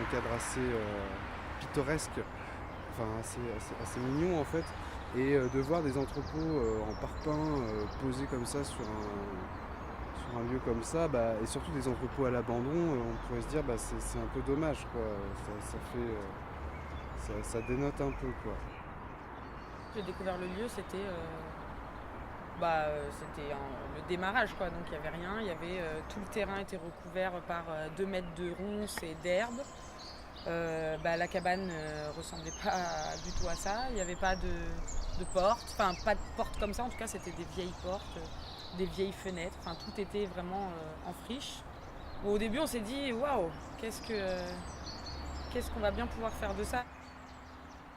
un cadre assez pittoresque, enfin assez mignon en fait. Et de voir des entrepôts en parpaing posés comme ça sur un lieu comme ça, et surtout des entrepôts à l'abandon, on pourrait se dire c'est un peu dommage quoi. Ça fait ça dénote un peu quoi. J'ai découvert le lieu, le démarrage quoi, donc il n'y avait rien, tout le terrain était recouvert par 2 mètres de ronces et d'herbe. La cabane ressemblait pas du tout à ça, il n'y avait pas de porte, enfin pas de porte comme ça, en tout cas c'était des vieilles portes, des vieilles fenêtres, enfin tout était vraiment en friche. Bon, au début on s'est dit waouh, qu'est-ce qu'on va bien pouvoir faire de ça.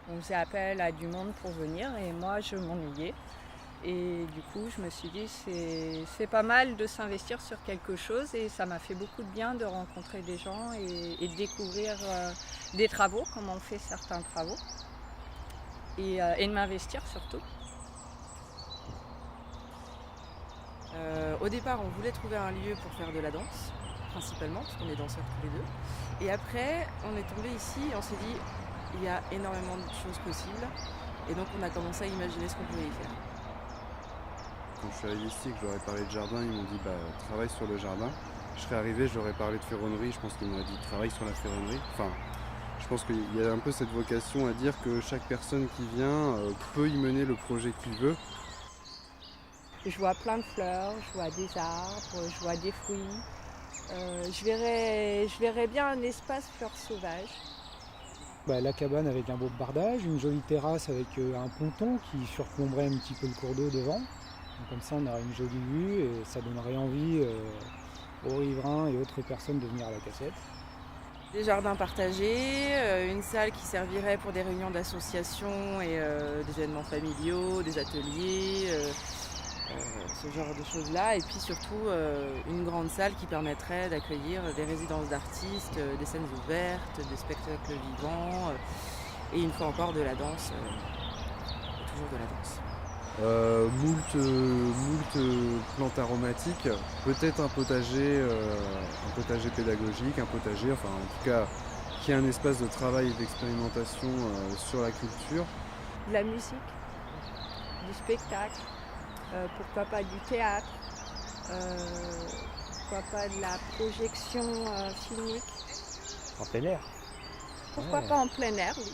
On faisait appel à du monde pour venir et moi je m'ennuyais. Et du coup je me suis dit c'est pas mal de s'investir sur quelque chose et ça m'a fait beaucoup de bien de rencontrer des gens et de découvrir des travaux, comment on fait certains travaux et de m'investir surtout. Au départ, on voulait trouver un lieu pour faire de la danse, principalement, parce qu'on est danseurs tous les deux. Et après, on est tombé ici et on s'est dit, il y a énormément de choses possibles. Et donc, on a commencé à imaginer ce qu'on pouvait y faire. Quand je suis arrivé ici et que je leur ai parlé de jardin, ils m'ont dit travaille sur le jardin. Je serais arrivé, je leur ai parlé de ferronnerie, je pense qu'ils m'auraient dit travaille sur la ferronnerie. Enfin, je pense qu'il y a un peu cette vocation à dire que chaque personne qui vient peut y mener le projet qu'il veut. Je vois plein de fleurs, je vois des arbres, je vois des fruits. Je verrais bien un espace fleurs sauvages. La cabane avec un beau bardage, une jolie terrasse avec un ponton qui surplomberait un petit peu le cours d'eau devant. Donc comme ça on aurait une jolie vue et ça donnerait envie aux riverains et autres personnes de venir à la cassette. Des jardins partagés, une salle qui servirait pour des réunions d'associations et des événements familiaux, des ateliers, ce genre de choses-là. Et puis surtout une grande salle qui permettrait d'accueillir des résidences d'artistes, des scènes ouvertes, des spectacles vivants et une fois encore de la danse, toujours de la danse. Moult plantes aromatiques, peut-être un potager pédagogique, un potager, enfin en tout cas qui ait un espace de travail et d'expérimentation sur la culture. De la musique, du spectacle, pourquoi pas du théâtre, pourquoi pas de la projection filmique. En plein air. Pourquoi pas en plein air, oui.